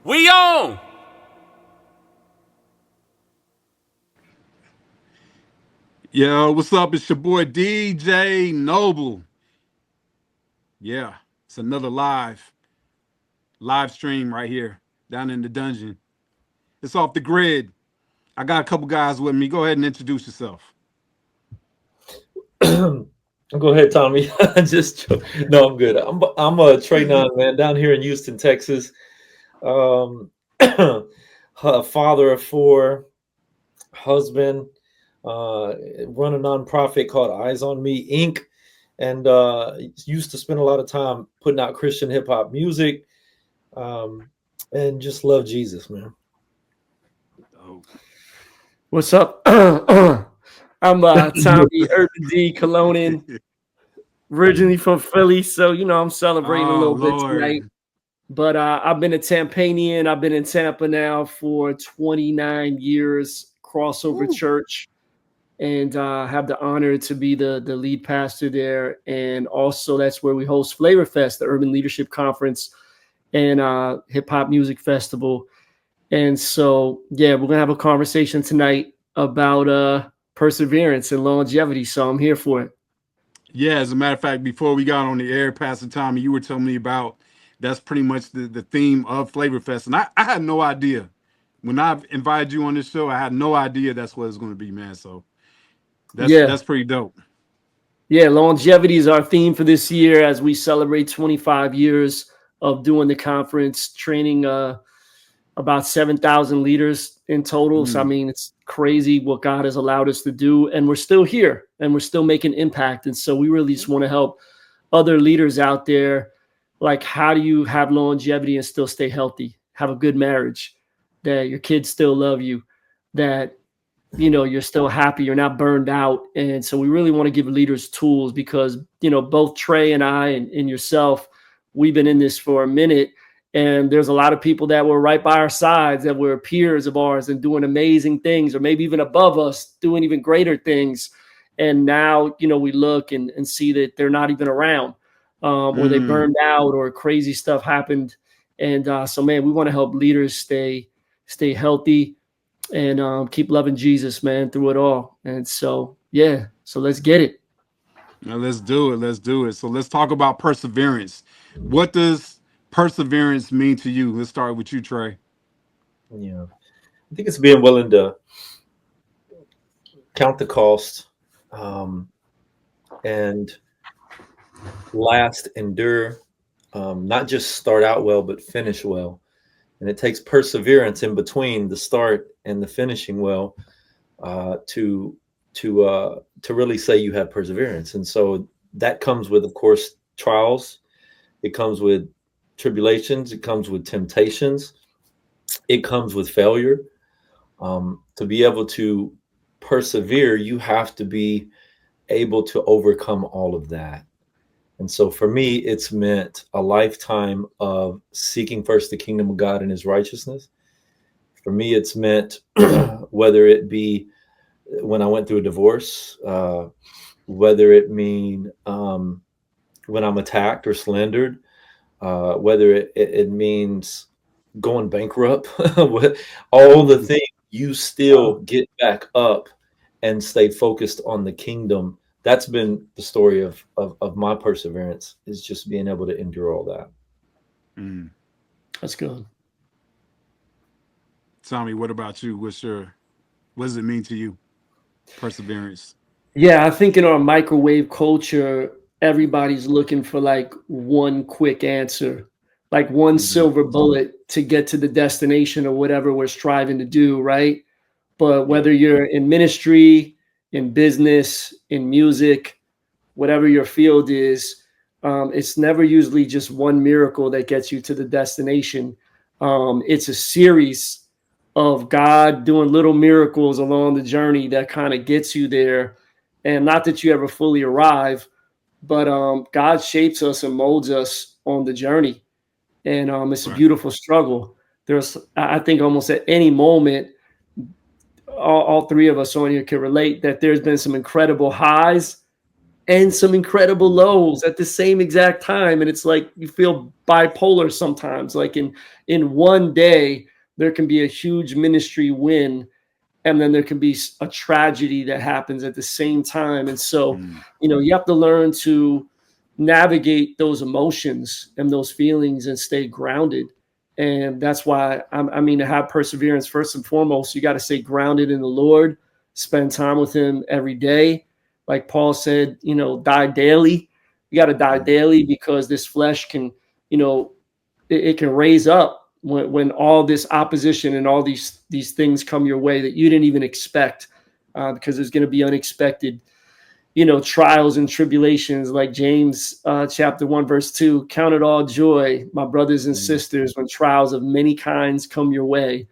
We on! Yo, what's up? It's your boy DJ Noble. Yeah, it's another live stream right here down in the dungeon. It's off the grid. I got a couple guys with me. Go ahead and introduce yourself. Go ahead, Tommy. No, I'm good. I'm a Tre9 man down here in Houston, Texas. A father of four, husband, run a nonprofit called Eyes on Me Inc. And used to spend a lot of time putting out Christian hip hop music, and just love Jesus, man. Oh, What's up? I'm Tommy Urban D. Kyllonen, originally from Philly, so I'm celebrating a little bit tonight. Lord. But I've been a Tampanian. I've been in Tampa now for 29 years, crossover church, and have the honor to be the lead pastor there. And also that's where we host Flavor Fest, the Urban Leadership Conference and Hip Hop Music Festival. And so, yeah, we're going to have a conversation tonight about perseverance and longevity. So I'm here for it. Yeah, as a matter of fact, before we got on the air, Pastor Tommy, you were telling me about that's pretty much the theme of Flavor Fest. And I had no idea. When I invited you on this show, I had no idea that's what it's going to be, man. So that's pretty dope. Yeah, longevity is our theme for this year as we celebrate 25 years of doing the conference, training about 7,000 leaders in total. So, I mean, it's crazy what God has allowed us to do. And we're still here and we're still making impact. And so we really just want to help other leaders out there. Like, how do you have longevity and still stay healthy? Have a good marriage, that your kids still love you, that you're still happy, you're not burned out. And so we really want to give leaders tools because, both Trey and I and yourself, we've been in this for a minute. And there's a lot of people that were right by our sides that were peers of ours and doing amazing things, or maybe even above us doing even greater things. And now, we look and see that they're not even around, or they burned out, or crazy stuff happened. And so, man, we want to help leaders stay healthy and keep loving Jesus, man, through it all. And so, yeah, so let's get it. Now let's do it. Let's do it. So let's talk about perseverance. What does perseverance mean to you? Let's start with you, Trey. Yeah, I think it's being willing to count the cost, and last, endure, not just start out well, but finish well. And it takes perseverance in between the start and the finishing well, to really say you have perseverance. And so that comes with, of course, trials. It comes with tribulations. It comes with temptations. It comes with failure. To be able to persevere, you have to be able to overcome all of that. And so for me, it's meant a lifetime of seeking first the kingdom of God and his righteousness. For me, it's meant whether it be when I went through a divorce, whether it mean when I'm attacked or slandered, whether it means going bankrupt, all the things, you still get back up and stay focused on the kingdom. That's been the story of my perseverance, is just being able to endure all that. That's good. Tommy, what about you? What does it mean to you? Perseverance. Yeah, I think in our microwave culture, everybody's looking for like one quick answer, like one silver bullet to get to the destination or whatever we're striving to do, right? But whether you're in ministry, in business, in music, whatever your field is, it's never usually just one miracle that gets you to the destination. It's a series of God doing little miracles along the journey that kind of gets you there. And not that you ever fully arrive, but God shapes us and molds us on the journey. And it's a beautiful struggle. There's, I think, almost at any moment, all three of us on here can relate that there's been some incredible highs and some incredible lows at the same exact time. And it's like you feel bipolar sometimes. Like in one day, there can be a huge ministry win, and then there can be a tragedy that happens at the same time. And so, you have to learn to navigate those emotions and those feelings and stay grounded. And that's why I mean, to have perseverance, first and foremost, you got to stay grounded in the Lord, spend time with him every day. Like Paul said, die daily. You got to die daily, because this flesh can, it can raise up when all this opposition and all these things come your way that you didn't even expect, because there's going to be unexpected, trials and tribulations. Like James chapter 1 verse 2, count it all joy, my brothers and sisters, when trials of many kinds come your way,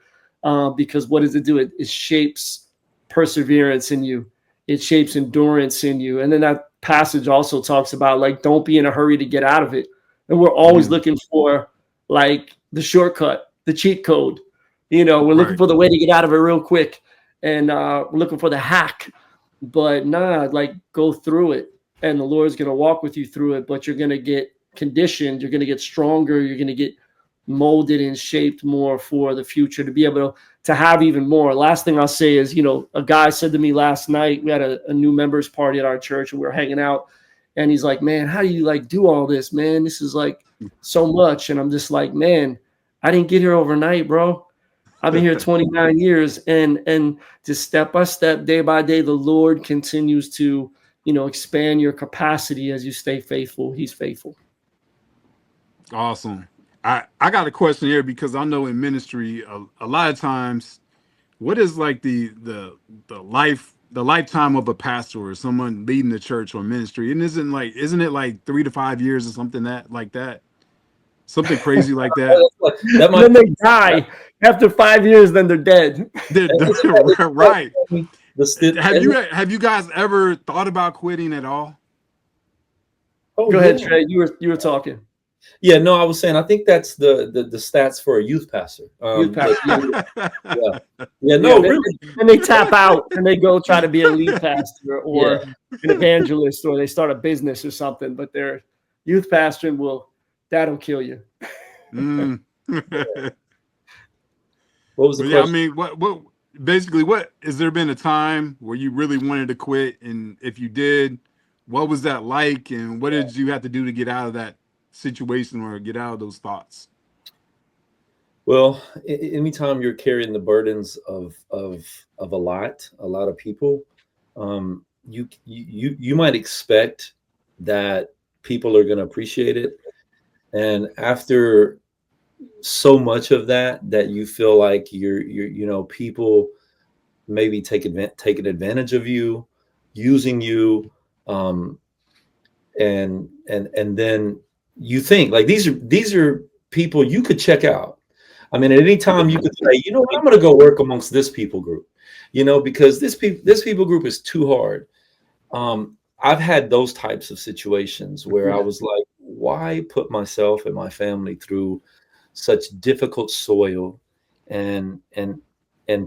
because what does it do? It shapes perseverance in you. It shapes endurance in you. And then that passage also talks about, like, don't be in a hurry to get out of it. And we're always looking for, like, the shortcut, the cheat code. We're looking for the way to get out of it real quick. And we're looking for the hack. But like, go through it. And the Lord's going to walk with you through it. But you're going to get conditioned. You're going to get stronger. You're going to get molded and shaped more for the future, to be able to have even more. Last thing I'll say is, a guy said to me last night, we had a new members party at our church, and we were hanging out, and he's like, man, how do you like do all this, man? This is like so much. And I'm just like, man, I didn't get here overnight, bro. I've been here 29 years, and just step by step, day by day, the Lord continues to, expand your capacity as you stay faithful. He's faithful. Awesome. I got a question here, because I know in ministry a lot of times, what is like the lifetime of a pastor or someone leading the church or ministry? And isn't it like 3 to 5 years or something like that? Something crazy like that. Then they die after 5 years, then they're dead. Right. Have you guys ever thought about quitting at all? Go ahead, Trey. You were talking. Yeah, no, I was saying, I think that's the stats for a youth pastor. Youth pastor. Really. And they tap out and they go try to be a lead pastor or an evangelist, or they start a business or something. But their youth pastor that'll kill you. What was the question? I mean, what basically, has there been a time where you really wanted to quit? And if you did, what was that like? And what did you have to do to get out of that situation or get out of those thoughts? Well, anytime you're carrying the burdens of a lot of people, you might expect that people are going to appreciate it, and after so much of that you feel like you're people maybe taking advantage of you, using you, and then you think, like, these are people you could check out. I mean, at any time you could say, I'm going to go work amongst this people group, because this people group is too hard. I've had those types of situations where I was like, why put myself and my family through such difficult soil and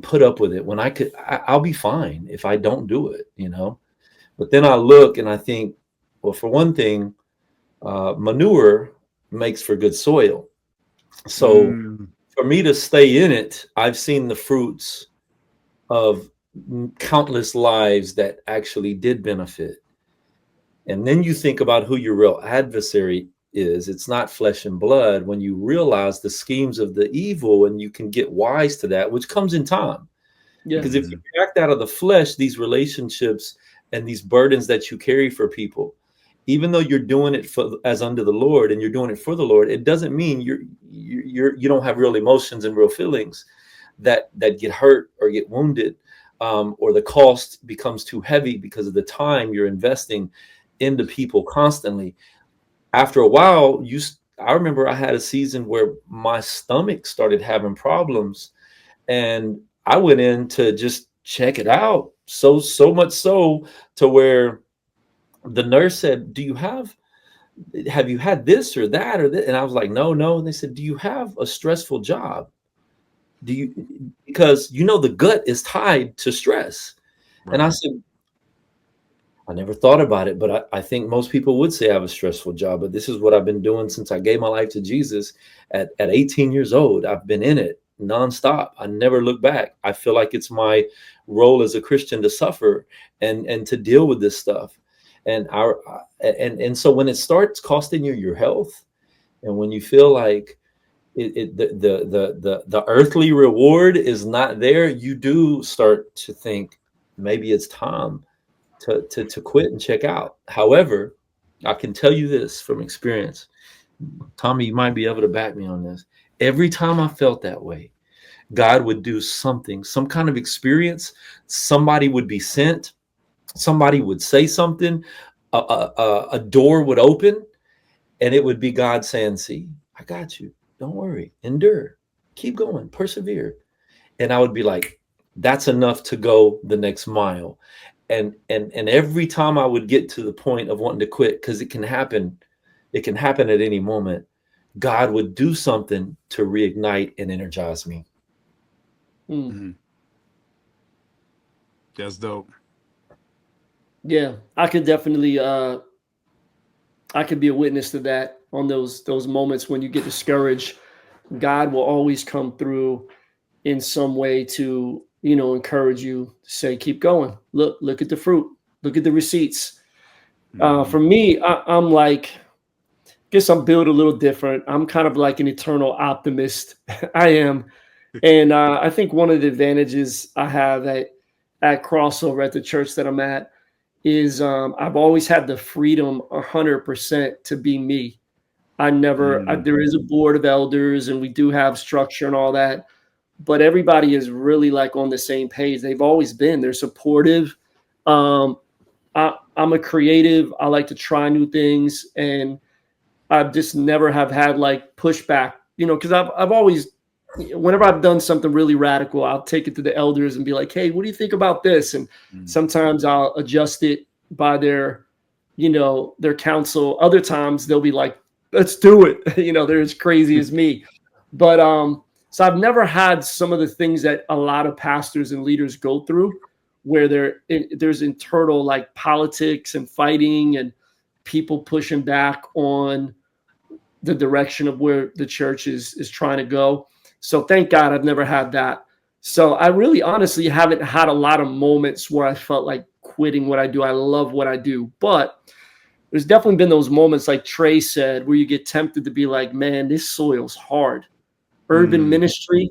put up with it when I'll be fine if I don't do it, But then I look and I think, well, for one thing, manure makes for good soil. So for me to stay in it, I've seen the fruits of countless lives that actually did benefit. And then you think about who your real adversary is. It's not flesh and blood. When you realize the schemes of the evil, and you can get wise to that, which comes in time. Because if you act out of the flesh, these relationships and these burdens that you carry for people, even though you're doing it as unto the Lord and you're doing it for the Lord, it doesn't mean you don't have real emotions and real feelings that get hurt or get wounded, or the cost becomes too heavy because of the time you're investing into people constantly. After a while, I remember I had a season where my stomach started having problems, and I went in to just check it out. So much so to where the nurse said, have you had this or that or that? And I was like, no. And they said, do you have a stressful job? Because the gut is tied to stress. Right. And I said, I never thought about it, but I think most people would say I have a stressful job. But this is what I've been doing since I gave my life to Jesus at 18 years old. I've been in it nonstop. I never look back. I feel like it's my role as a Christian to suffer and to deal with this stuff. And so when it starts costing you your health, and when you feel like the earthly reward is not there, you do start to think maybe it's time to quit and check out. However, I can tell you this from experience. Tommy, you might be able to back me on this. Every time I felt that way, God would do something, some kind of experience. Somebody would be sent. Somebody would say something. A door would open, and it would be God saying, "See, I got you. Don't worry. Endure. Keep going. Persevere." And I would be like, "That's enough to go the next mile." And every time I would get to the point of wanting to quit, because it can happen at any moment, God would do something to reignite and energize me. Mm-hmm. That's dope. Yeah, I could definitely I could be a witness to that. On those moments when you get discouraged, God will always come through in some way to, encourage you, say, keep going. Look at the fruit. Look at the receipts. For me, I'm like, guess I'm built a little different. I'm kind of like an eternal optimist. I am. And I think one of the advantages I have at Crossover, at the church that I'm at, is I've always had the freedom 100% to be me. There is a board of elders and we do have structure and all that, but everybody is really like on the same page. They've always been. They're supportive. I'm a creative. I like to try new things, and I've just never have had like pushback, because I've always, whenever I've done something really radical, I'll take it to the elders and be like, "Hey, what do you think about this?" And sometimes I'll adjust it by their counsel. Other times they'll be like, "Let's do it." They're as crazy as me. But so I've never had some of the things that a lot of pastors and leaders go through, where there's internal like politics and fighting and people pushing back on the direction of where the church is trying to go. So thank God I've never had that. So I really honestly haven't had a lot of moments where I felt like quitting what I do. I love what I do, but there's definitely been those moments, like Trey said, where you get tempted to be like, man, this soil's hard. Urban ministry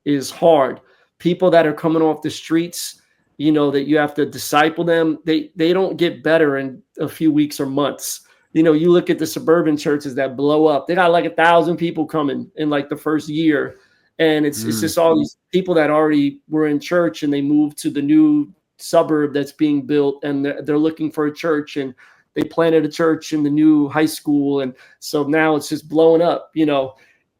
is hard. People that are coming off the streets, that you have to disciple them, they don't get better in a few weeks or months. You look at the suburban churches that blow up, they got like 1,000 people coming in like the first year. And it's just all these people that already were in church and they moved to the new suburb that's being built, and they're looking for a church, and they planted a church in the new high school. And so now it's just blowing up,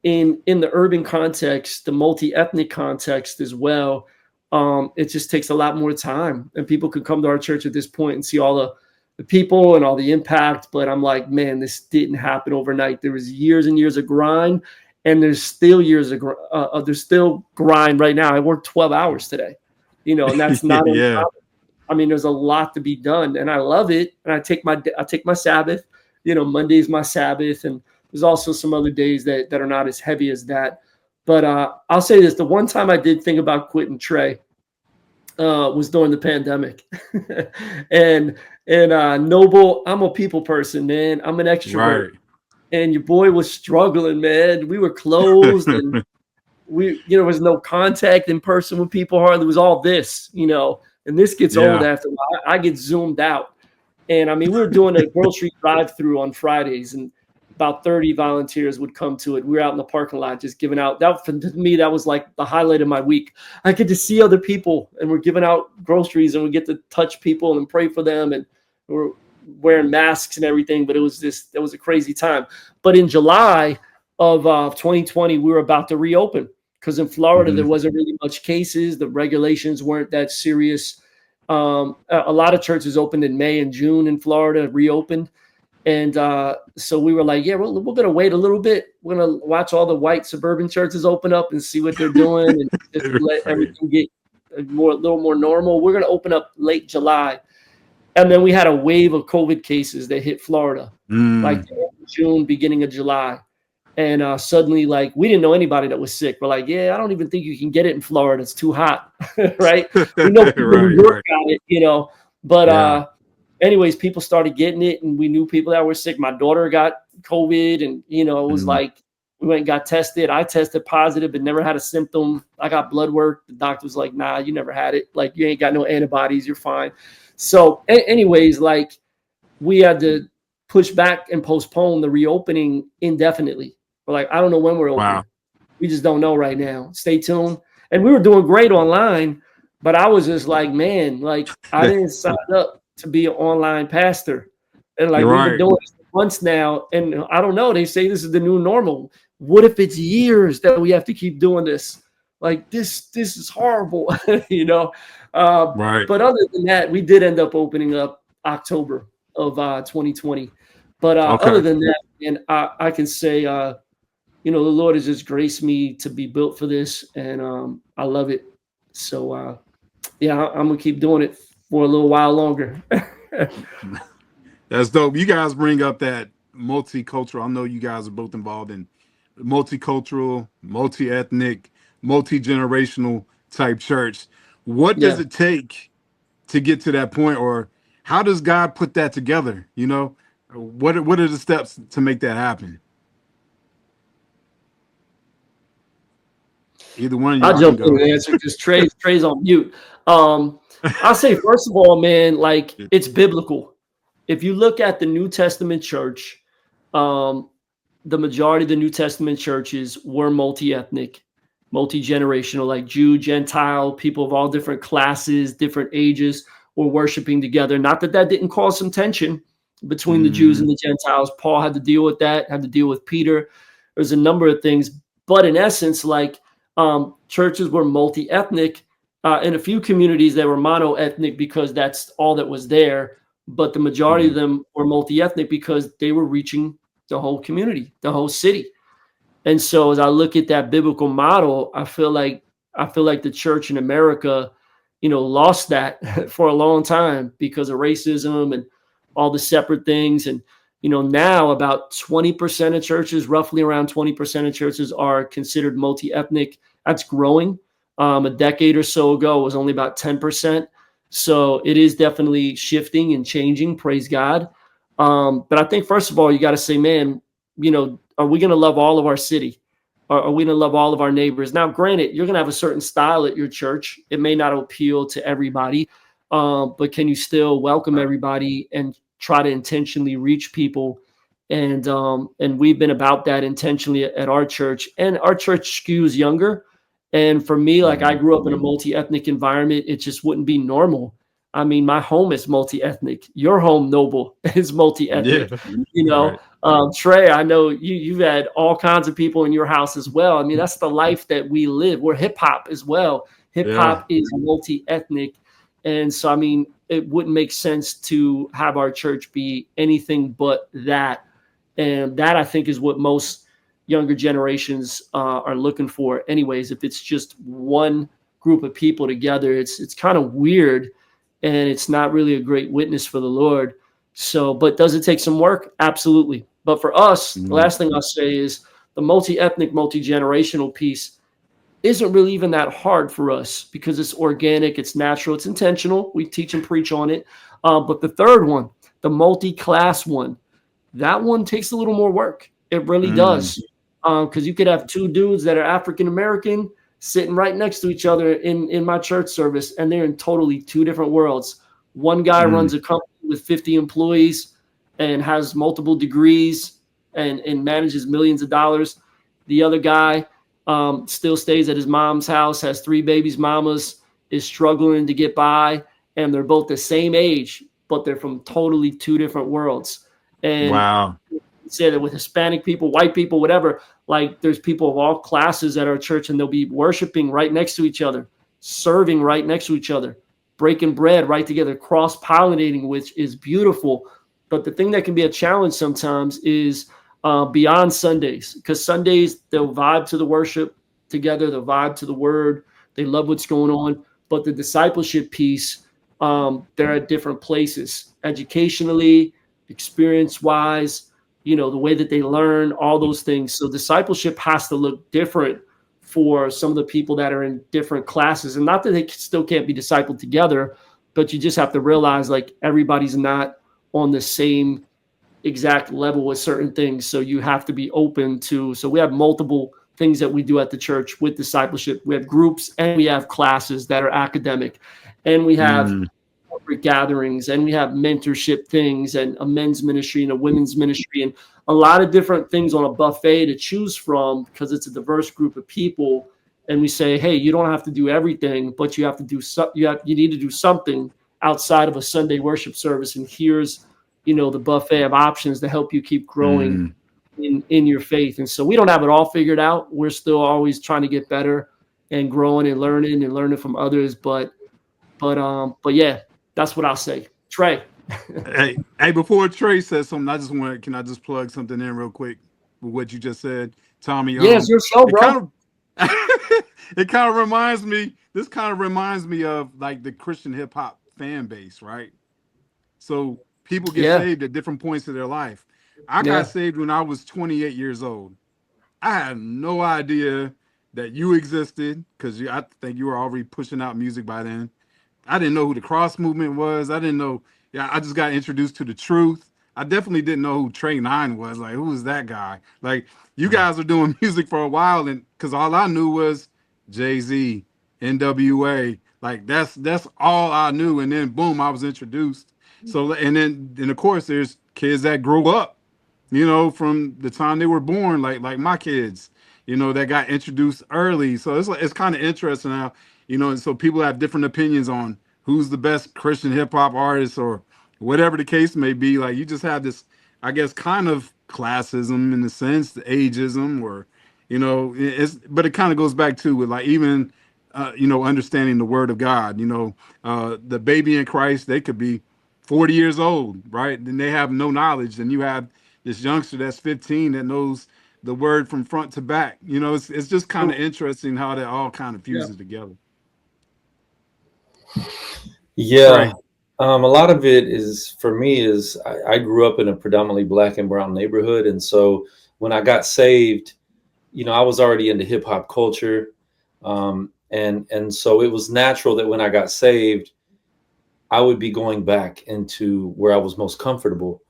in the urban context, the multi-ethnic context as well. It just takes a lot more time, and people could come to our church at this point and see all the people and all the impact. But I'm like, man, this didn't happen overnight. There was years and years of grind, and there's still years of there's still grind right now. I worked 12 hours today, and that's not yeah. I mean, there's a lot to be done, and I love it. And I take my Sabbath. Monday's my Sabbath, and there's also some other days that are not as heavy as that. But I'll say this: the one time I did think about quitting, Trey, was during the pandemic. and Noble, I'm a people person, man. I'm an extrovert, Right. and your boy was struggling, man. We were closed, and there was no contact in person with people hardly. It was all this, and this gets old after a while. I get zoomed out. And I mean, we were doing a grocery drive-through on Fridays, and about 30 volunteers would come to it. We were out in the parking lot just giving out. To me, that was like the highlight of my week. I get to see other people, and we're giving out groceries, and we get to touch people and pray for them, and we're wearing masks and everything. But it was a crazy time. But in July of 2020, we were about to reopen, because in Florida, there wasn't really much cases. The regulations weren't that serious. A lot of churches opened in May and June in Florida, reopened. And so we were like, yeah, we're going to wait a little bit. We're going to watch all the white suburban churches open up and see what they're doing, and just let everything get a little more normal. We're going to open up late July. And then we had a wave of COVID cases that hit Florida, like Mm. the end of June, beginning of July. And suddenly, like, we didn't know anybody that was sick. We're like, yeah, I don't even think you can get it in Florida. It's too hot, right? We know people in Right, New York right. got it, you know. But Yeah. anyways, people started getting it, and we knew people that were sick. My daughter got COVID, and, you know, it was Mm. like we went and got tested. I tested positive, but never had a symptom. I got blood work. The doctor was like, nah, you never had it. Like, you ain't got no antibodies. You're fine. So anyways, like, we had to push back and postpone the reopening indefinitely. We're like, I don't know when we're open. Wow. We just don't know right now. Stay tuned. And we were doing great online, but I was just like, man, like, I didn't sign up to be an online pastor. And like, You're we've been right. doing this for months now. And I don't know. They say this is the new normal. What if it's years that we have to keep doing this? Like, this is horrible, you know? Right. But other than that, we did end up opening up October of 2020. But other Okay. than that, and I can say, you know, the Lord has just graced me to be built for this, and I love it. So yeah, I'm gonna keep doing it for a little while longer. That's dope. You guys bring up that multicultural. I know you guys are both involved in multicultural, multi-ethnic, multi-generational type church. What does Yeah, it take to get to that point, or how does God put that together? You know, what are the steps to make that happen? Either one of I'll y'all can jump in go. and answer because Trey's on mute. I'll say first of all, man, like, it's biblical. If you look at the New Testament church, um, the majority of the New Testament churches were multi-ethnic, multi-generational, like Jew, Gentile, people of all different classes, different ages were worshiping together. Not that that didn't cause some tension between the Jews Mm, and the Gentiles. Paul had to deal with that, had to deal with Peter. There's a number of things. But in essence, like, churches were multi-ethnic, in a few communities that were mono-ethnic because that's all that was there. But the majority of mm, them were multi-ethnic because they were reaching the whole community, the whole city. And so as I look at that biblical model, I feel like the church in America, you know, lost that for a long time because of racism and all the separate things. And, you know, now about 20% of churches, roughly around 20% of churches are considered multi-ethnic. That's growing. A decade or so ago, it was only about 10%. So it is definitely shifting and changing. Praise God. But I think, first of all, you got to say, man, you know, are we going to love all of our city? Are we going to love all of our neighbors? Now, granted, you're going to have a certain style at your church. It may not appeal to everybody, but can you still welcome everybody and try to intentionally reach people? And we've been about that intentionally at our church. And our church skews younger. And for me, like, I mm. grew up in a multi-ethnic environment. It just wouldn't be normal. I mean, my home is multi-ethnic. Your home, Noble, is Yeah. multi-ethnic. You know, Right. Trey, I know you've had all kinds of people in your house as well. I mean, that's the life that we live. We're hip hop as well. Hip Yeah. hop is multi-ethnic. And so, I mean, it wouldn't make sense to have our church be anything but that. And that, I think, is what most younger generations are looking for. Anyways, if it's just one group of people together, it's kind of weird, and it's not really a great witness for the Lord. So, but does it take some work? Absolutely. But for us, the Mm, last thing I'll say is the multi-ethnic, multi-generational piece isn't really even that hard for us because it's organic, it's natural, it's intentional. We teach and preach on it. But the third one, the multi-class one, that one takes a little more work. It really mm, does. Because you could have two dudes that are African American sitting right next to each other in my church service, and they're in totally two different worlds. One guy mm. runs a company with 50 employees and has multiple degrees and manages millions of dollars. The other guy still stays at his mom's house, has three babies, mamas, is struggling to get by, and they're both the same age, but they're from totally two different worlds. And Wow. say that with Hispanic people, white people, whatever, like, there's people of all classes at our church, and they'll be worshiping right next to each other, serving right next to each other, breaking bread right together, cross-pollinating, which is beautiful. But the thing that can be a challenge sometimes is beyond Sundays, because Sundays they'll vibe to the worship together, they'll vibe to the word, they love what's going on. But the discipleship piece, they're at different places educationally, experience wise, you know, the way that they learn, all those things. So discipleship has to look different for some of the people that are in different classes. And not that they still can't be discipled together, but you just have to realize like everybody's not on the same exact level with certain things. So you have to be open to, so we have multiple things that we do at the church with discipleship. We have groups and we have classes that are academic, and we have corporate gatherings, and we have mentorship things, and a men's ministry and a women's ministry, and a lot of different things on a buffet to choose from because it's a diverse group of people. And we say, hey, you don't have to do everything, but you have to do you need to do something outside of a Sunday worship service. And here's, you know, the buffet of options to help you keep growing in your faith. And so we don't have it all figured out. We're still always trying to get better and growing and learning from others. But yeah, that's what I'll say. Trey. Hey, before Trey says something, can I just plug something in real quick with what you just said, Tommy? Yeah, it's your show, bro. It kind of reminds me. This kind of reminds me of like the Christian hip hop fan base, right? So people get saved at different points of their life. I got saved when I was 28 years old. I had no idea that you existed because I think you were already pushing out music by then. I didn't know who the Cross Movement was. I didn't know. Yeah, I just got introduced to the truth. I definitely didn't know who Tre9 was. Like, who was that guy? Like, you guys were doing music for a while, and because all I knew was Jay-Z, NWA. Like, that's all I knew. And then boom, I was introduced. So, and then of course there's kids that grow up, you know, from the time they were born, like my kids, you know, that got introduced early. So it's kind of interesting now, you know, and so people have different opinions on who's the best Christian hip hop artist or whatever the case may be. Like, you just have this, I guess, kind of classism in the sense, the ageism, or, you know, but it kind of goes back to with like even, you know, understanding the word of God. You know, the baby in Christ, they could be 40 years old, right? Then they have no knowledge. And you have this youngster that's 15 that knows the word from front to back. You know, it's just kind of interesting how that all kind of fuses together. Yeah. Right. A lot of it is, for me, is I grew up in a predominantly Black and brown neighborhood. And so when I got saved, you know, I was already into hip hop culture. And so it was natural that when I got saved, I would be going back into where I was most comfortable.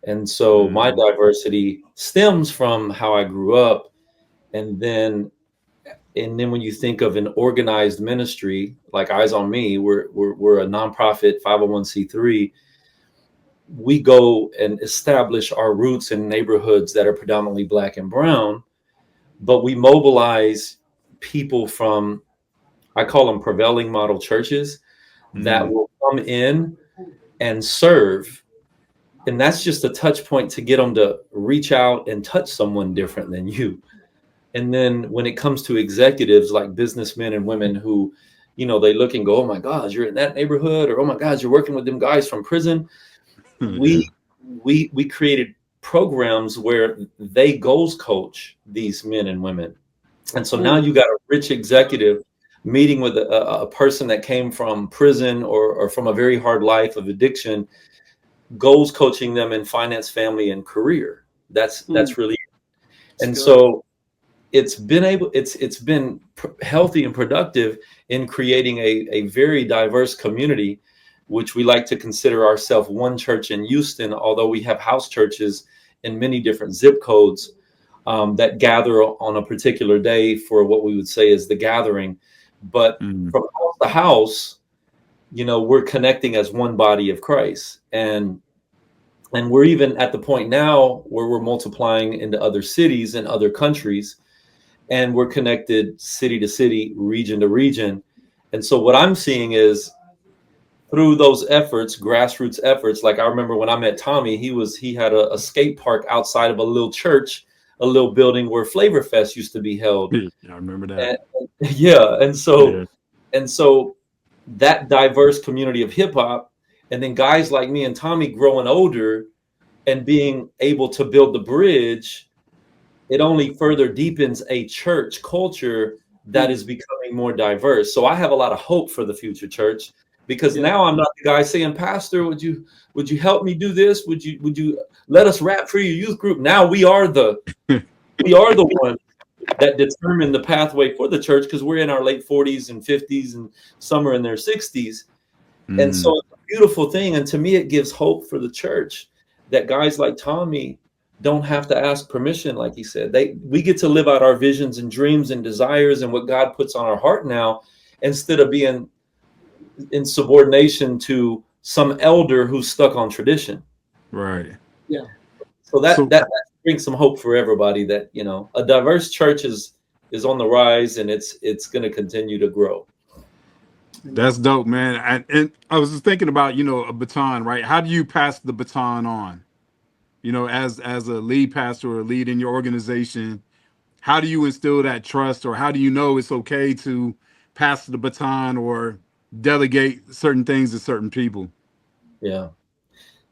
And so my diversity stems from how I grew up. And then when you think of an organized ministry like Eyes on Me, we're a nonprofit 501c3. We go and establish our roots in neighborhoods that are predominantly Black and brown, but we mobilize people from, I call them prevailing model churches, that will come in and serve. And that's just a touch point to get them to reach out and touch someone different than you. And then when it comes to executives like businessmen and women who, you know, they look and go, oh my God, you're in that neighborhood, or oh my God, you're working with them guys from prison. We created programs where they goals coach these men and women. And so now you got a rich executive meeting with a person that came from prison or from a very hard life of addiction, goals coaching them in finance, family, and career. That's really, and so it's been healthy and productive in creating a very diverse community, which we like to consider ourselves one church in Houston, although we have house churches in many different zip codes that gather on a particular day for what we would say is the gathering. But from house to house, you know, we're connecting as one body of Christ. And we're even at the point now where we're multiplying into other cities and other countries, and we're connected city to city, region to region. And so what I'm seeing is through those efforts, grassroots efforts, like I remember when I met Tommy, he had a skate park outside of a little church, a little building where Flavor Fest used to be held. I remember that. And so that diverse community of hip hop, and then guys like me and Tommy growing older and being able to build the bridge, it only further deepens a church culture that is becoming more diverse. So I have a lot of hope for the future church, because now I'm not the guy saying, Pastor, would you help me do this? Would you let us rap for your youth group? Now we are the one that determine the pathway for the church, because we're in our late 40s and 50s and some are in their 60s. And so it's a beautiful thing. And to me, it gives hope for the church that guys like Tommy don't have to ask permission. Like he said, we get to live out our visions and dreams and desires and what God puts on our heart now, instead of being in subordination to some elder who's stuck on tradition. Right. Yeah. So that brings some hope for everybody, that, you know, a diverse church is on the rise, and it's going to continue to grow. That's dope, man. And I was just thinking about, you know, a baton, right? How do you pass the baton on? You know, as a lead pastor or a lead in your organization, how do you instill that trust, or how do you know it's okay to pass the baton or delegate certain things to certain people? Yeah.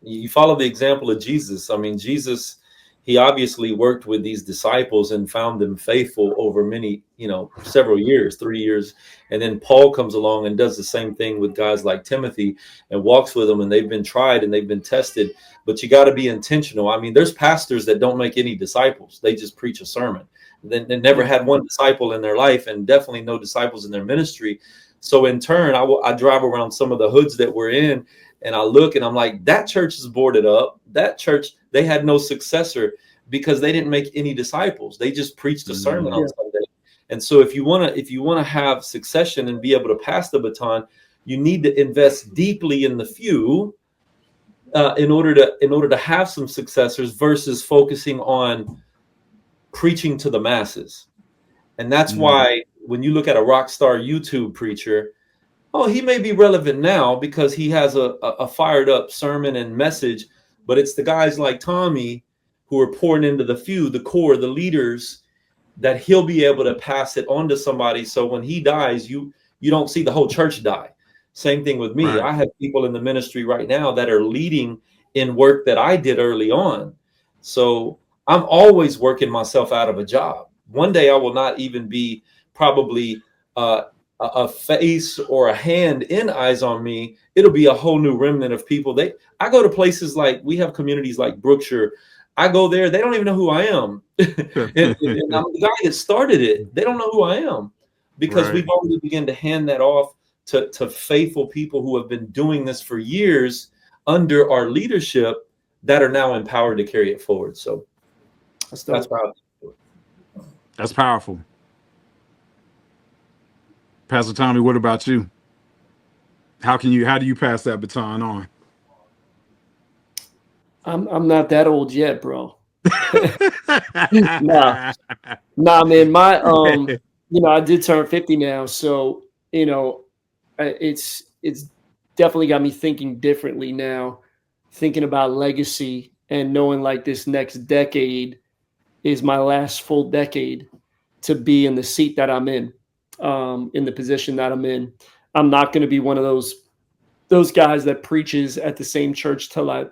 You follow the example of Jesus. I mean, Jesus, he obviously worked with these disciples and found them faithful over many, you know, several years, 3 years. And then Paul comes along and does the same thing with guys like Timothy and walks with them, and they've been tried and they've been tested. But you got to be intentional. I mean, there's pastors that don't make any disciples. They just preach a sermon. They never had one disciple in their life, and definitely no disciples in their ministry. So in turn, I drive around some of the hoods that we're in, and I look and I'm like, that church is boarded up. That church, they had no successor because they didn't make any disciples. They just preached a sermon on Sunday. And so if you want to have succession and be able to pass the baton, you need to invest deeply in the few in order to have some successors, versus focusing on preaching to the masses. And that's why when you look at a rock star YouTube preacher, oh, he may be relevant now because he has a fired up sermon and message, but it's the guys like Tommy who are pouring into the few, the core, the leaders, that he'll be able to pass it on to somebody. So when he dies, you don't see the whole church die. Same thing with me. Right. I have people in the ministry right now that are leading in work that I did early on. So I'm always working myself out of a job. One day I will not even be probably a face or a hand in Eyes on Me. It'll be a whole new remnant of people. I go to places like, we have communities like Brookshire. I go there, they don't even know who I am. and I'm the guy that started it. They don't know who I am, because we've already begun to hand that off to faithful people who have been doing this for years under our leadership, that are now empowered to carry it forward. So that's powerful. That's powerful. Pastor Tommy, what about you? How do you pass that baton on? I'm not that old yet, bro. Nah, man. My you know, I did turn 50 now, so you know, it's definitely got me thinking differently now, thinking about legacy and knowing like this next decade is my last full decade to be in the seat that I'm in the position that I'm in. I'm not going to be one of those guys that preaches at the same church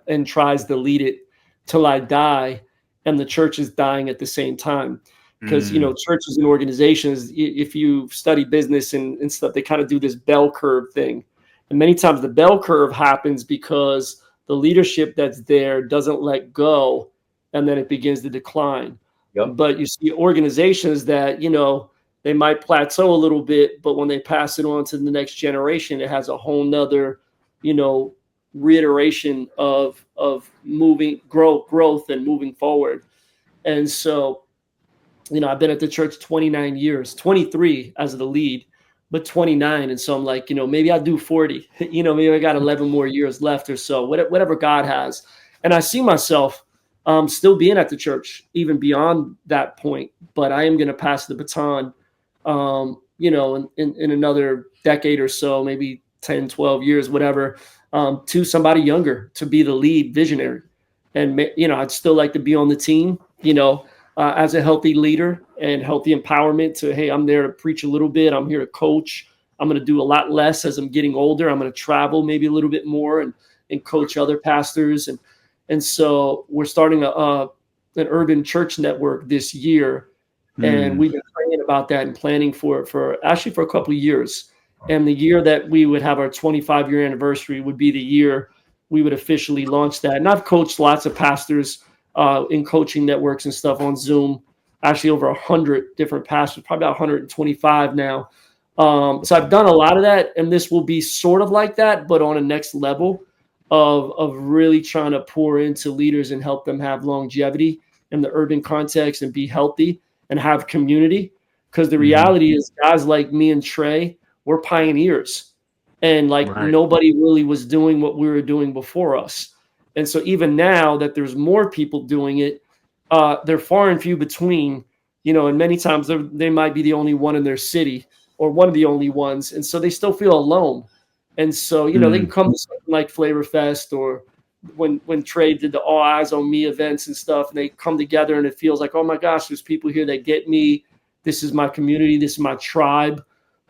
and tries to lead it till I die, and the church is dying at the same time. Because, you know, churches and organizations, if you study business and stuff, they kind of do this bell curve thing. And many times the bell curve happens because the leadership that's there doesn't let go, and then it begins to decline. Yep. But you see organizations that, you know, they might plateau a little bit, but when they pass it on to the next generation, it has a whole nother, you know, reiteration of moving growth and moving forward. And so, you know, I've been at the church 29 years, 23 as the lead, but 29. And so I'm like, you know, maybe I'll do 40, you know, maybe I got 11 more years left or so, whatever God has. And I see myself still being at the church, even beyond that point, but I am going to pass the baton, you know, in another decade or so, maybe 10, 12 years, whatever, to somebody younger to be the lead visionary. And, you know, I'd still like to be on the team, you know, as a healthy leader and healthy empowerment to, hey, I'm there to preach a little bit. I'm here to coach. I'm going to do a lot less as I'm getting older. I'm going to travel maybe a little bit more and coach other pastors. And so we're starting an urban church network this year. And we've been praying about that and planning for a couple of years. And the year that we would have our 25-year anniversary would be the year we would officially launch that. And I've coached lots of pastors in coaching networks and stuff on Zoom, actually over 100 different pastors, probably about 125 now. So I've done a lot of that, and this will be sort of like that, but on a next level of really trying to pour into leaders and help them have longevity in the urban context and be healthy and have community. Because the reality is guys like me and Trey, we're pioneers, and like nobody really was doing what we were doing before us. And so even now that there's more people doing it, they're far and few between, and many times they might be the only one in their city or one of the only ones. And so they still feel alone. And so, they can come to something like Flavor Fest, or when Trey did the All Eyes on Me events and stuff, and they come together and it feels like, oh my gosh, there's people here that get me. This is my community. This is my tribe.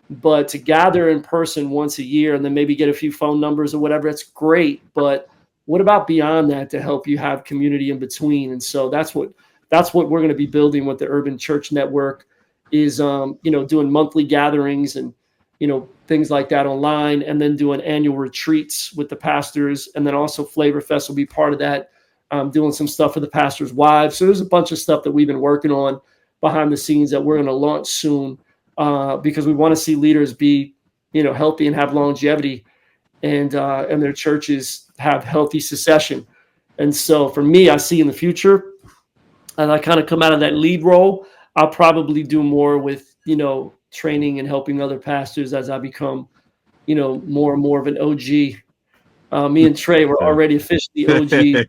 But to gather in person once a year and then maybe get a few phone numbers or whatever, that's great. But what about beyond that to help you have community in between? And so that's what we're going to be building with the Urban Church Network is, doing monthly gatherings and, things like that online, and then doing annual retreats with the pastors. And then also Flavor Fest will be part of that, doing some stuff for the pastors' wives. So there's a bunch of stuff that we've been working on behind the scenes that we're going to launch soon, because we want to see leaders be, healthy and have longevity, and their churches have healthy succession. And so for me, I see in the future, as I kind of come out of that lead role, I'll probably do more with, training and helping other pastors as I become, more and more of an OG. Me and Trey were already officially OGs.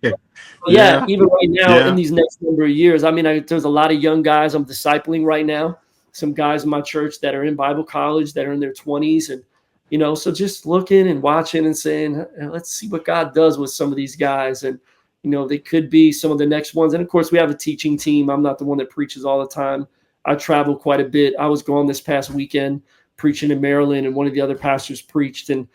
Yeah, even right now in these next number of years, I mean, there's a lot of young guys I'm discipling right now. Some guys in my church that are in Bible college that are in their 20s, and so just looking and watching and saying, let's see what God does with some of these guys, and they could be some of the next ones. And of course, we have a teaching team. I'm not the one that preaches all the time. I travel quite a bit. I was gone this past weekend preaching in Maryland, and one of the other pastors preached, and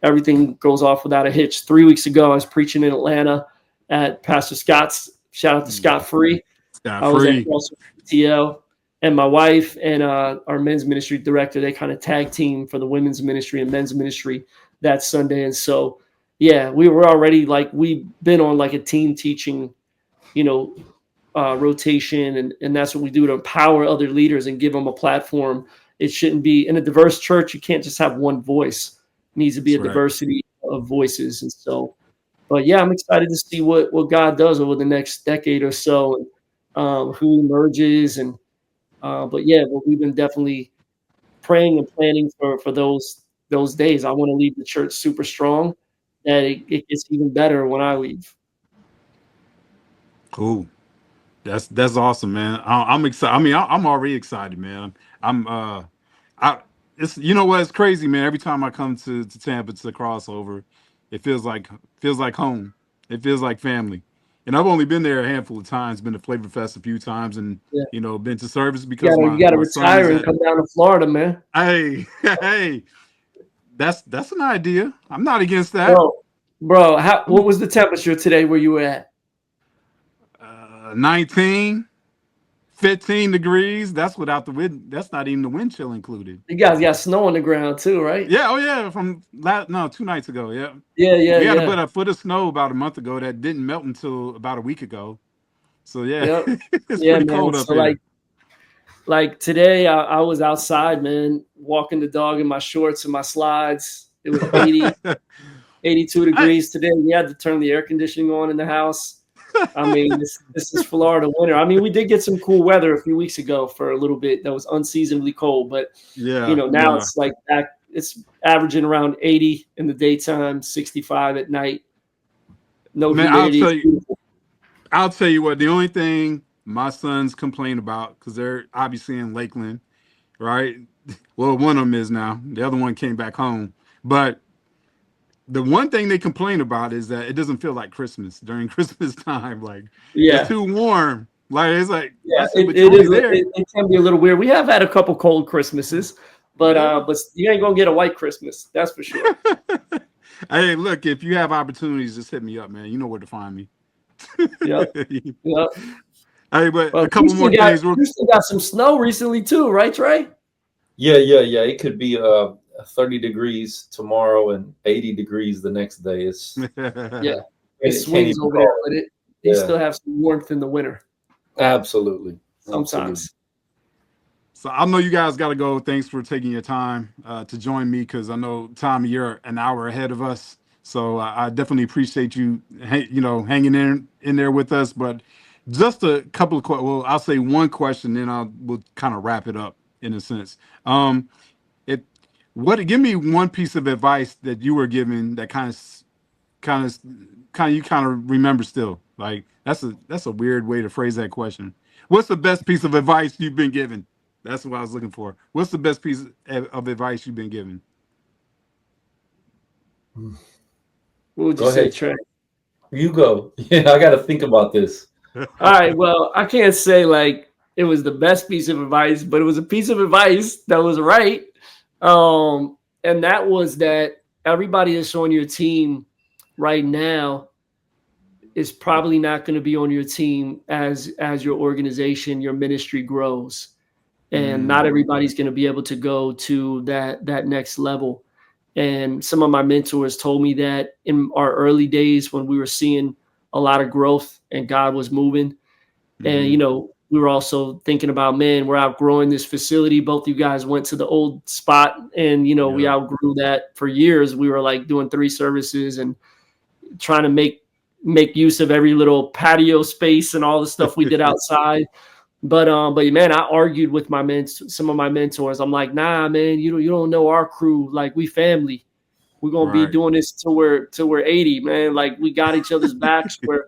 everything goes off without a hitch. 3 weeks ago, I was preaching in Atlanta at Pastor Scott's. Shout out to Scott Free. I was at TL, and my wife and our men's ministry director, they kind of tag team for the women's ministry and men's ministry that Sunday. And so, yeah, we were already we've been on a team teaching, rotation, and that's what we do to empower other leaders and give them a platform. It shouldn't be in a diverse church. You can't just have one voice. It needs to be a diversity of voices. And so, but yeah, I'm excited to see what God does over the next decade or so, and who emerges. And but yeah, we've been definitely praying and planning for those days. I want to leave the church super strong, that it gets even better when I leave. Cool. That's awesome, man. I'm excited. I mean, I'm already excited, man. It's what, it's crazy, man. Every time I come to Tampa to the crossover, it feels like home. It feels like family. And I've only been there a handful of times. Been to Flavor Fest a few times, and been to service because you gotta retire and come down to Florida, man. Hey, hey, that's an idea. I'm not against that, bro. What was the temperature today where you were at? 19, 15 degrees. That's without the wind. That's not even the wind chill included. You guys got snow on the ground too, right? Yeah. Oh yeah. From 2 nights ago. Yeah. Yeah. We had to put a foot of snow about a month ago that didn't melt until about a week ago. So yeah, it's pretty cold up here. Like today, I was outside, man, walking the dog in my shorts and my slides. It was 82 degrees today. We had to turn the air conditioning on in the house. I mean, this is Florida winter. I mean, we did get some cool weather a few weeks ago for a little bit that was unseasonably cold, but now it's like back. It's averaging around 80 in the daytime, 65 at night. No humidity. I'll tell you what. The only thing my sons complain about, because they're obviously in Lakeland, right? Well, one of them is now. The other one came back home, but the one thing they complain about is that it doesn't feel like Christmas during Christmas time. It's too warm. It's like, it can be a little weird. We have had a couple cold Christmases, but you ain't gonna get a white Christmas, that's for sure. Hey, look, if you have opportunities, just hit me up, man. You know where to find me. Yep. Hey, but a couple more things. You still got some snow recently too, right, Trey? Yeah. It could be 30 degrees tomorrow and 80 degrees the next day. It's Yeah, it it can't swings even over call there, it. but they Yeah, still have some warmth in the winter absolutely. Absolutely. sometimes. So I know you guys got to go. Thanks for taking your time to join me, because I know, Tom, you're an hour ahead of us. So I definitely appreciate you, hanging in there with us. But just a couple of questions. Well, I'll say one question, then we'll kind of wrap it up in a sense. It what Give me one piece of advice that you were given that kind of you kind of remember still. Like that's a weird way to phrase that question. What's the best piece of advice you've been given? That's what I was looking for. What's the best piece of advice you've been given? What would you Go say, ahead. Trey? You go. Yeah, I got to think about this. All right. Well, I can't say like it was the best piece of advice, but it was a piece of advice that was right. And that was that everybody that's on your team right now is probably not going to be on your team as your organization, your ministry grows. And not everybody's going to be able to go to that next level. And some of my mentors told me that in our early days when we were seeing a lot of growth and God was moving. And, we were also thinking about, man, we're outgrowing this facility. Both you guys went to the old spot and, we Yeah. outgrew that for years. We were like doing 3 services and trying to make use of every little patio space and all the stuff we did outside. But man, I argued with some of my mentors. I'm like, nah, man, you don't know our crew. Like, we family. We're gonna be Right. doing this till we're 80, man. Like, we got each other's backs. Where,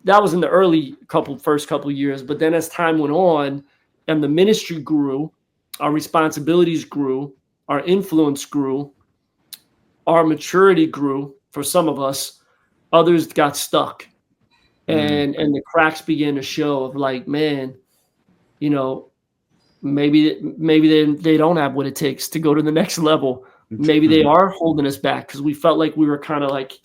that was in the first couple years. But then as time went on, and the ministry grew, our responsibilities grew, our influence grew, our maturity grew for some of us. Others got stuck, and the cracks began to show of like, man, you know, maybe they don't have what it takes to go to the next level. Maybe they are holding us back because we felt like we were kind of like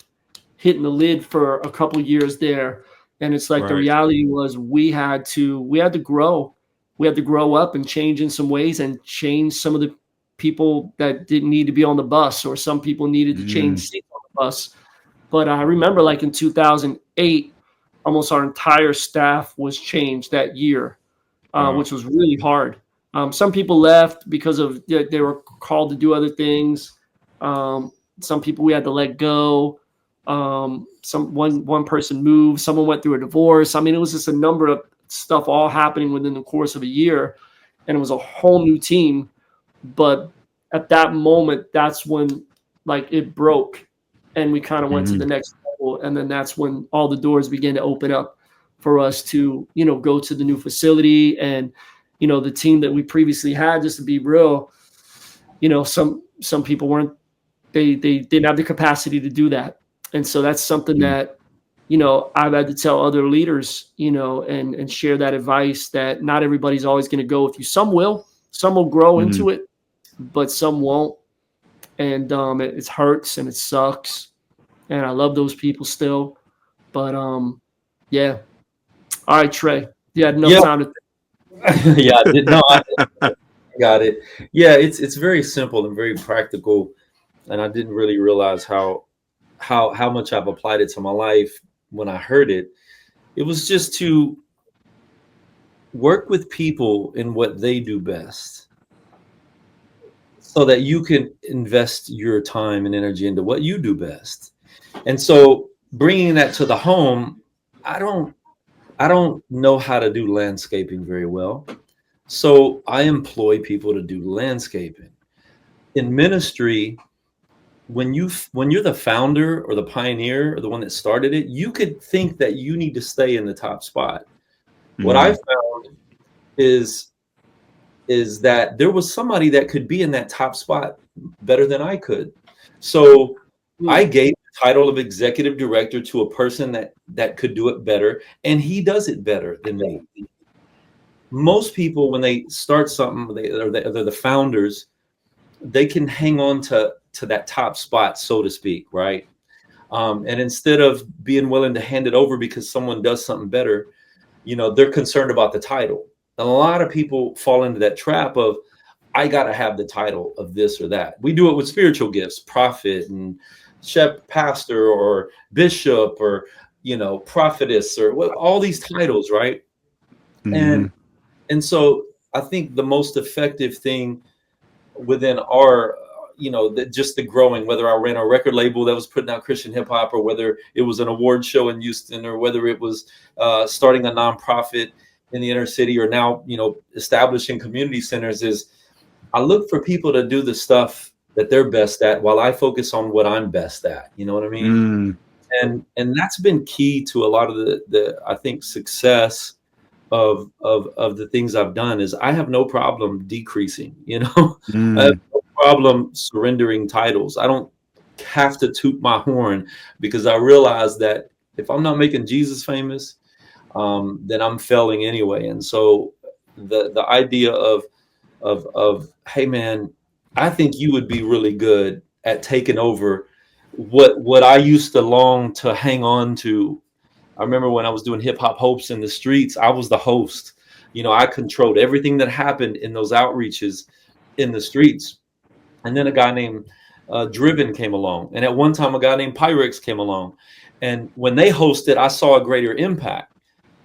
hitting the lid for a couple years there. And it's like the Right. reality was we had to grow. We had to grow up and change in some ways and change some of the people that didn't need to be on the bus, or some people needed to change seats on the bus. But I remember like in 2008, almost our entire staff was changed that year, Wow. which was really hard. Some people left because of they were called to do other things. Some people we had to let go. One person moved. Someone went through a divorce. I mean, it was just a number of stuff all happening within the course of a year, and it was a whole new team. But at that moment, that's when like it broke, and we kind of went to the next level. And then that's when all the doors began to open up for us to, go to the new facility. And, the team that we previously had, just to be real, some people they didn't have the capacity to do that. And so that's something that, I've had to tell other leaders, and share that advice that not everybody's always going to go with you. Some will grow into it, but some won't. And it hurts and it sucks. And I love those people still. But yeah. All right, Trey. You had enough Yeah. time to Yeah, I did. No, I got it. Yeah, it's very simple and very practical, and I didn't really realize how much I've applied it to my life when I heard it. It was just to work with people in what they do best, so that you can invest your time and energy into what you do best. And so bringing that to the home, I don't know how to do landscaping very well. So I employ people to do landscaping. In ministry, when you're the founder or the pioneer or the one that started it, you could think that you need to stay in the top spot. What I found is that there was somebody that could be in that top spot better than I could. So I gave the title of executive director to a person that could do it better, and he does it better than me. Most people, when they start something, they're the founders, they can hang on to that top spot, so to speak, right? And instead of being willing to hand it over because someone does something better, they're concerned about the title. And a lot of people fall into that trap of, I got to have the title of this or that. We do it with spiritual gifts, prophet and pastor or bishop or, prophetess or all these titles, right? Mm-hmm. And so I think the most effective thing within our, just the growing, whether I ran a record label that was putting out Christian hip hop, or whether it was an award show in Houston, or whether it was starting a nonprofit in the inner city, or now, establishing community centers, is I look for people to do the stuff that they're best at while I focus on what I'm best at. You know what I mean? Mm. And that's been key to a lot of the I think success of the things I've done. Is I have no problem decreasing, I have Mm. no problem surrendering titles. I don't have to toot my horn, because I realize that if I'm not making Jesus famous, then I'm failing anyway. And so the idea of hey man, I think you would be really good at taking over what I used to long to hang on to. I remember when I was doing Hip Hop Hopes in the streets, I was the host. I controlled everything that happened in those outreaches in the streets. And then a guy named Driven came along. And at one time, a guy named Pyrex came along. And when they hosted, I saw a greater impact.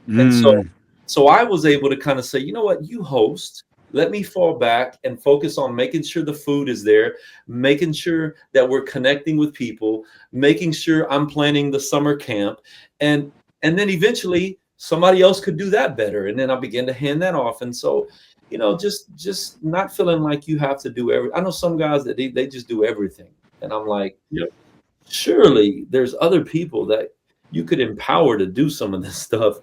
And so I was able to kind of say, you know what, you host. Let me fall back and focus on making sure the food is there, making sure that we're connecting with people, making sure I'm planning the summer camp. And then eventually somebody else could do that better. And then I began to hand that off. And so, just not feeling like you have to do everything. I know some guys that they just do everything. And I'm like, Yep. Surely there's other people that you could empower to do some of this stuff.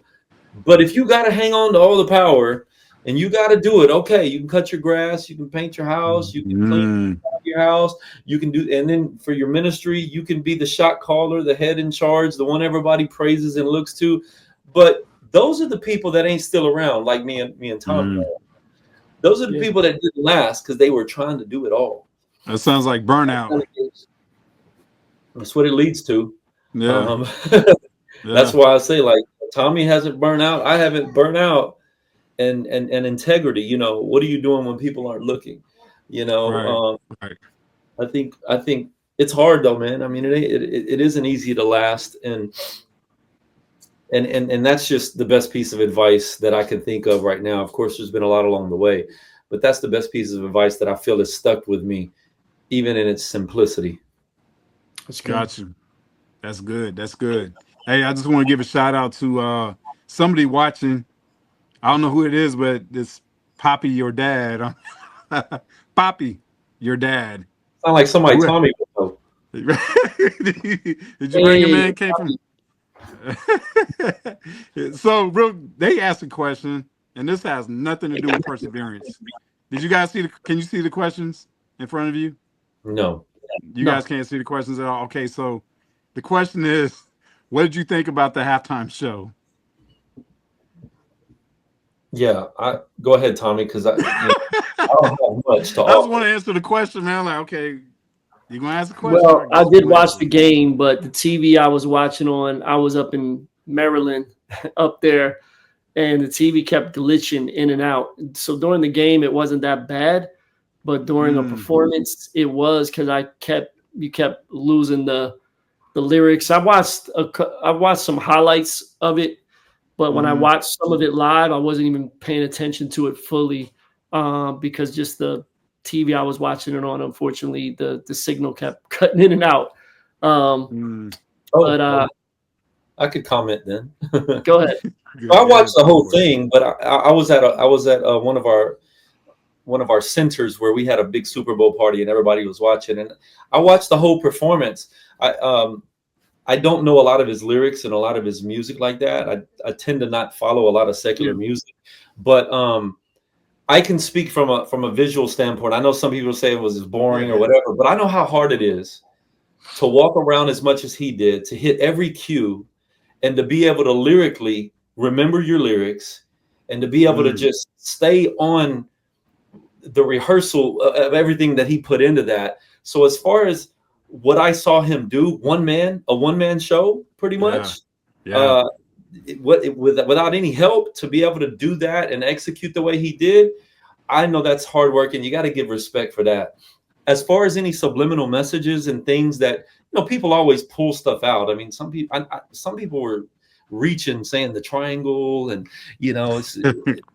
But if you got to hang on to all the power, and you got to do it, okay, you can cut your grass, you can paint your house, you can clean your house, you can do, and then for your ministry, you can be the shot caller, the head in charge, the one everybody praises and looks to. But those are the people that ain't still around, like me and Tom. Those are the people that didn't last because they were trying to do it all. That sounds like burnout. That's what it leads to. Yeah. That's why I say, like, Tommy hasn't burned out. I haven't burned out. And integrity, what are you doing when people aren't looking? Right. I think it's hard though, man. I mean, it isn't easy to last, and that's just the best piece of advice that I can think of right now. Of course, there's been a lot along the way, but that's the best piece of advice that I feel has stuck with me, even in its simplicity. Got you. That's good. That's good. Hey, I just want to give a shout out to somebody watching. I don't know who it is, but it's Poppy, your dad. Poppy, your dad. Sound like somebody Tommy would know. Did you bring him in? Came from. So, they asked a question, and this has nothing to do with perseverance. Did you guys see can you see the questions in front of you? No. You guys can't see the questions at all? Okay, so the question is, what did you think about the halftime show? Yeah, go ahead, Tommy, because I don't have much to offer. I just want to answer the question, man. Like, okay, you gonna ask the question? Well, I did watch the game, but the TV I was watching on, I was up in Maryland, up there, and the TV kept glitching in and out. So during the game, it wasn't that bad, but during a performance, it was, because you kept losing the lyrics. I watched some highlights of it. But when I watched some of it live, I wasn't even paying attention to it fully because just the TV I was watching it on, unfortunately, the signal kept cutting in and out. But I could comment then. Go ahead. I watched the whole thing, but I was at one of our centers where we had a big Super Bowl party and everybody was watching, and I watched the whole performance. I don't know a lot of his lyrics and a lot of his music like that. I tend to not follow a lot of secular music, but I can speak from a visual standpoint. I know some people say it was boring or whatever, but I know how hard it is to walk around as much as he did, to hit every cue, and to be able to lyrically remember your lyrics, and to be able to just stay on the rehearsal of everything that he put into that. So as far as what I saw him do, a one-man show, pretty much. Without any help, to be able to do that and execute the way he did, I know that's hard work, and you got to give respect for that. As far as any subliminal messages and things that, people always pull stuff out. I mean, some people were reaching, saying the triangle, and it's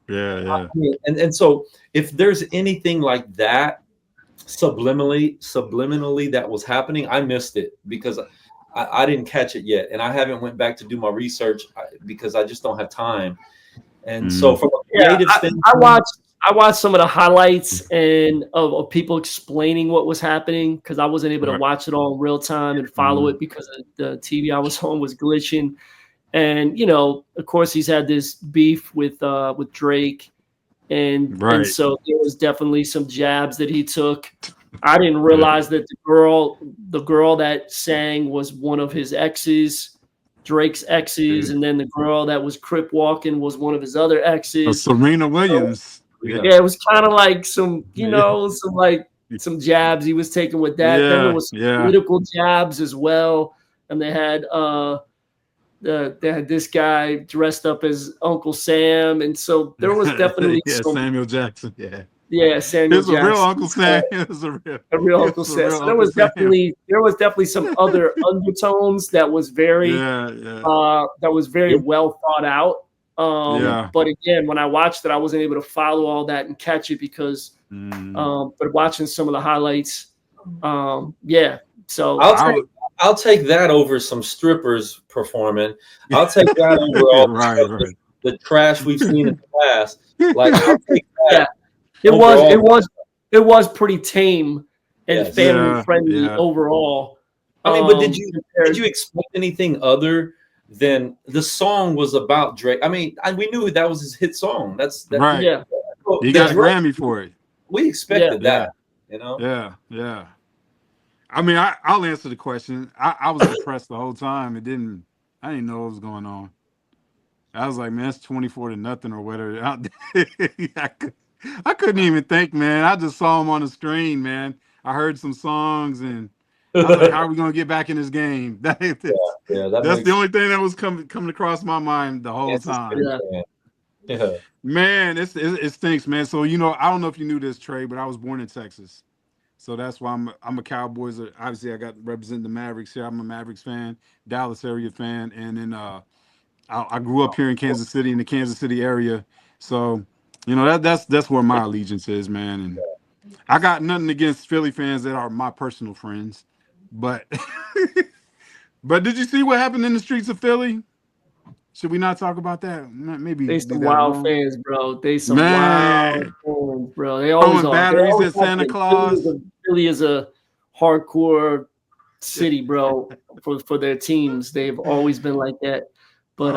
Yeah. and so if there's anything like that subliminally that was happening, I missed it because I didn't catch it yet, and I haven't went back to do my research because I just don't have time. And so from a creative standpoint, I watched some of the highlights and of people explaining what was happening because I wasn't able to watch it all in real time and follow it because the TV I was on was glitching. And of course, he's had this beef with Drake, and so there was definitely some jabs that he took. I didn't realize that the girl that sang was one of his exes, Drake's exes, and then the girl that was crip walking was one of his other exes. Serena Williams. So, yeah, it was kind of like some, some jabs he was taking with that. Yeah, then there was some political jabs as well, and they had this guy dressed up as Uncle Sam, and so there was definitely Samuel Jackson. Samuel Jackson. It was a real Uncle Sam. It was a real Uncle Sam. So there was definitely some other undertones that was very well thought out. But again, when I watched it, I wasn't able to follow all that and catch it because but watching some of the highlights, so I'll take that over some strippers performing. I'll take that over all the trash we've seen in the past. Like, I'll take that. It was pretty tame and family friendly overall. I mean, but did you expect anything other than the song was about Drake? I mean, we knew that was his hit song. That's right. Yeah, he got a Grammy for it. We expected that. Yeah. I mean, I'll answer the question. I was impressed the whole time. I didn't know what was going on. I was like, man, it's 24-0 or whatever. I couldn't even think, man. I just saw him on the screen, man. I heard some songs, and I was like, how are we going to get back in this game? That's the only thing that was coming across my mind the whole time. Yeah. Man, it stinks, man. So, I don't know if you knew this, Trey, but I was born in Texas. So that's why I'm a Cowboys. Obviously, I got representing the Mavericks here. I'm a Mavericks fan, Dallas area fan, and then I grew up here in Kansas City, in the Kansas City area. So, that's where my allegiance is, man. And I got nothing against Philly fans that are my personal friends, but but did you see what happened in the streets of Philly? Should we not talk about that? Maybe they some wild fans, bro. They some wild fans, bro. They always are. Batteries at Santa Claus. Philly is a hardcore city, bro. For their teams, they've always been like that. But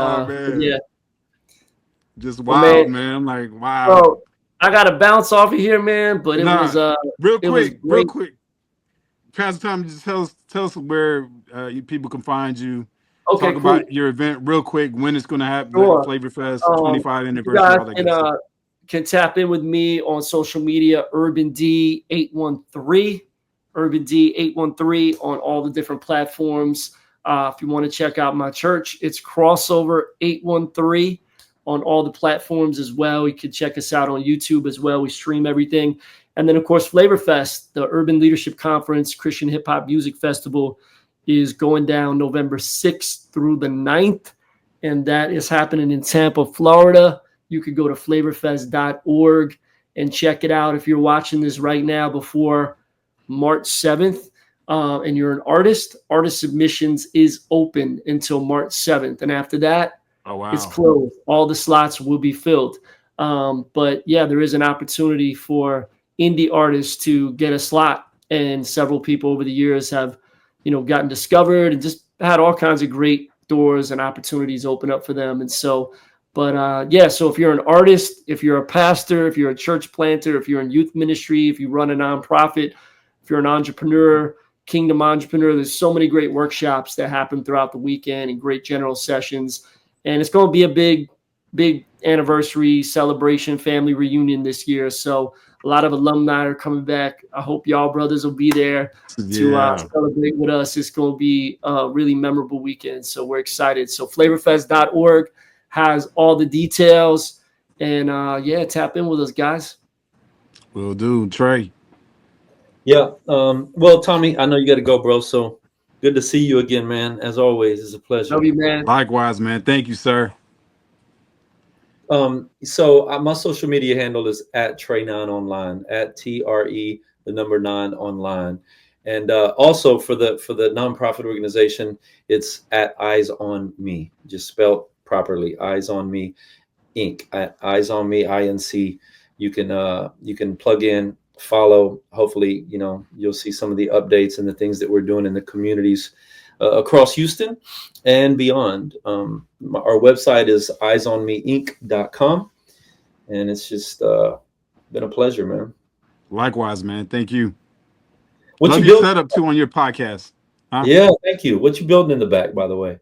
just wild, man. I'm like, wow. Bro, I gotta bounce off of here, man. But it was real quick. Pastor Tom, just tell us where people can find you. Okay, talk about your event real quick, when it's going to happen, Flavor Fest, 25 anniversary. You guys can tap in with me on social media, Urban D 813, Urban D 813 on all the different platforms. If you want to check out my church, it's Crossover 813 on all the platforms as well. You can check us out on YouTube as well. We stream everything. And then, of course, Flavor Fest, the Urban Leadership Conference, Christian Hip Hop Music Festival, is going down November 6th through the 9th, and that is happening in Tampa, Florida. You could go to flavorfest.org and check it out if you're watching this right now before March 7th, and you're an artist. Artist submissions is open until March 7th, and after that, it's closed. All the slots will be filled. But, yeah, there is an opportunity for indie artists to get a slot, and several people over the years have gotten discovered and just had all kinds of great doors and opportunities open up for them. And so, so if you're an artist, if you're a pastor, if you're a church planter, if you're in youth ministry, if you run a nonprofit, if you're an entrepreneur, kingdom entrepreneur, there's so many great workshops that happen throughout the weekend and great general sessions. And it's going to be a big anniversary celebration, family reunion this year. So a lot of alumni are coming back. I hope y'all brothers will be there to celebrate with us. It's going to be a really memorable weekend. So we're excited. So flavorfest.org has all the details. And tap in with us, guys. Will do, Trey. Yeah. Well, Tommy, I know you got to go, bro. So good to see you again, man. As always, it's a pleasure. Love you, man. Likewise, man. Thank you, sir. So my social media handle is at Tre9 online, at TRE the number 9 online, and also for the nonprofit organization, it's at Eyes on Me, just spelled properly, Eyes on Me Inc. At Eyes on Me INC. You can plug in, follow. Hopefully, you'll see some of the updates and the things that we're doing in the communities across Houston and beyond. Our website is eyesonmeinc.com, and it's just been a pleasure, man. Likewise, man. Thank you. What Love you your build? setup too on your podcast. Huh? Yeah, thank you. What you building in the back, by the way?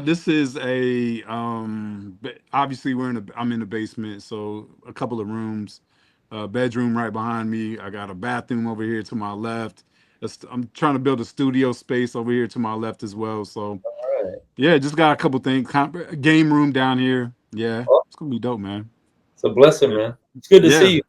This is a obviously I'm in the basement, so a couple of rooms, bedroom right behind me. I got a bathroom over here to my left. I'm trying to build a studio space over here to my left as well. So All right. yeah, just got a couple things. Game room down here. Yeah, Oh, it's gonna be dope, man. it's a blessing, man. It's good to Yeah. see you.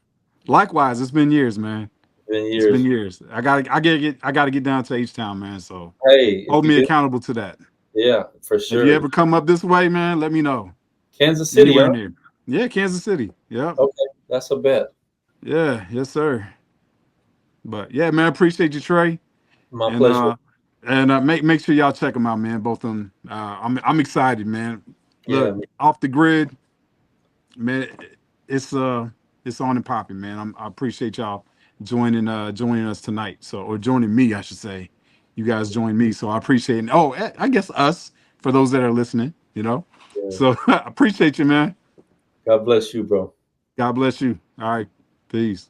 Likewise, it's been years, man. It's been It's been years. years. I gotta get down to H-Town, man. So Hey, if hold you me do, accountable to that. yeah, for If you sure. ever come up this way, man, let me know. Kansas City, Anywhere huh? near. Yeah, Kansas City. Yep. Okay, that's a bet. Yeah, yes, sir. But yeah, man, appreciate you, Trey. My And pleasure. make sure y'all check them out, man. Both of them. I'm excited, man. Yeah, Look, off the grid, man. It's it's on and popping, man. I appreciate y'all joining us tonight. So or joining me, I should say. You guys joined me, so I appreciate it. Oh, I guess us for those that are listening. yeah. So I appreciate you, man. God bless you, bro. God bless you. All right, peace.